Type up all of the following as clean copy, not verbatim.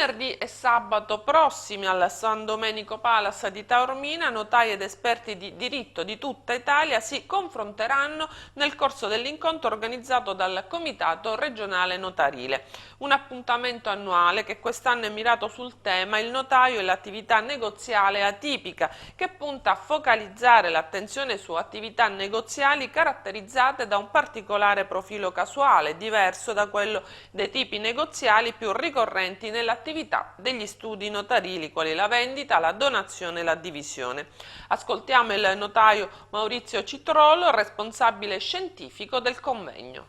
Venerdì e sabato prossimi al San Domenico Palace di Taormina, notai ed esperti di diritto di tutta Italia si confronteranno nel corso dell'incontro organizzato dal Comitato Regionale Notarile. Un appuntamento annuale che quest'anno è mirato sul tema il notaio e l'attività negoziale atipica, che punta a focalizzare l'attenzione su attività negoziali caratterizzate da un particolare profilo casuale, diverso da quello dei tipi negoziali più ricorrenti nell'attività degli studi notarili, quali la vendita, la donazione e la divisione. Ascoltiamo il notaio Maurizio Citrolo, responsabile scientifico del convegno.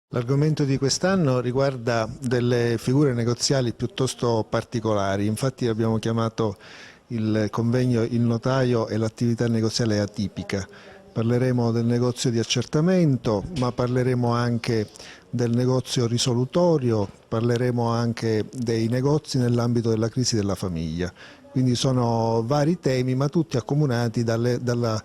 L'argomento di quest'anno riguarda delle figure negoziali piuttosto particolari, infatti abbiamo chiamato il convegno Il notaio e l'attività negoziale atipica. Parleremo del negozio di accertamento, ma parleremo anche del negozio risolutorio, parleremo anche dei negozi nell'ambito della crisi della famiglia. Quindi sono vari temi, ma tutti accomunati dal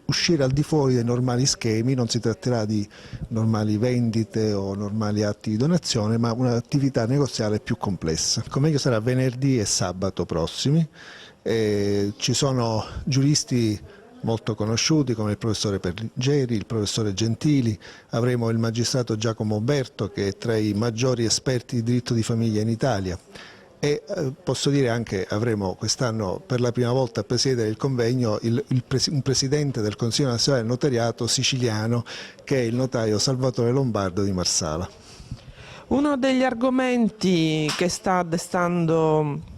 uscire al di fuori dei normali schemi. Non si tratterà di normali vendite o normali atti di donazione, ma un'attività negoziale più complessa. Il convegno sarà venerdì e sabato prossimi, ci sono giuristi molto conosciuti come il professore Perligeri, il professore Gentili, avremo il magistrato Giacomo Berto che è tra i maggiori esperti di diritto di famiglia in Italia. E posso dire anche avremo quest'anno per la prima volta a presiedere il convegno un presidente del Consiglio Nazionale del Notariato siciliano, che è il notaio Salvatore Lombardo di Marsala. Uno degli argomenti che sta destando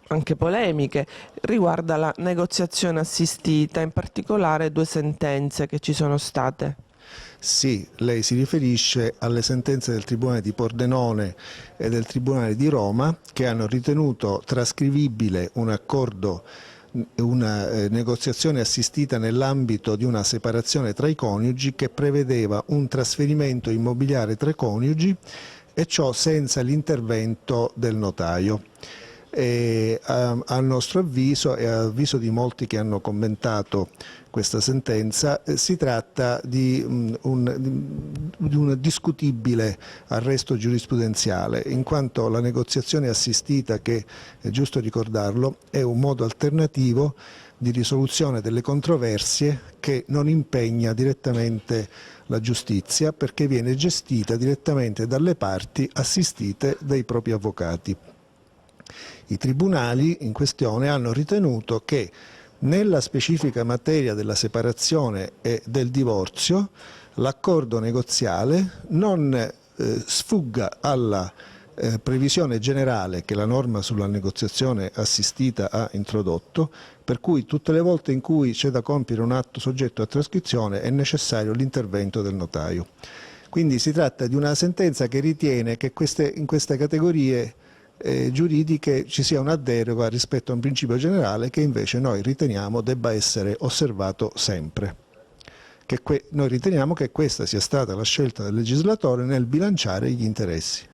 anche polemiche riguarda la negoziazione assistita, in particolare 2 sentenze che ci sono state. Sì, lei si riferisce alle sentenze del Tribunale di Pordenone e del Tribunale di Roma, che hanno ritenuto trascrivibile un accordo, una negoziazione assistita nell'ambito di una separazione tra i coniugi che prevedeva un trasferimento immobiliare tra i coniugi, e ciò senza l'intervento del notaio. A nostro avviso e a avviso di molti che hanno commentato questa sentenza, si tratta di un discutibile arresto giurisprudenziale, in quanto la negoziazione assistita, che è giusto ricordarlo, è un modo alternativo di risoluzione delle controversie che non impegna direttamente la giustizia, perché viene gestita direttamente dalle parti assistite dai propri avvocati. I tribunali in questione hanno ritenuto che nella specifica materia della separazione e del divorzio l'accordo negoziale non sfugga alla previsione generale che la norma sulla negoziazione assistita ha introdotto, per cui tutte le volte in cui c'è da compiere un atto soggetto a trascrizione è necessario l'intervento del notaio. Quindi si tratta di una sentenza che ritiene che in queste categorie giuridiche ci sia una deroga rispetto a un principio generale che invece noi riteniamo debba essere osservato sempre. Noi riteniamo che questa sia stata la scelta del legislatore nel bilanciare gli interessi.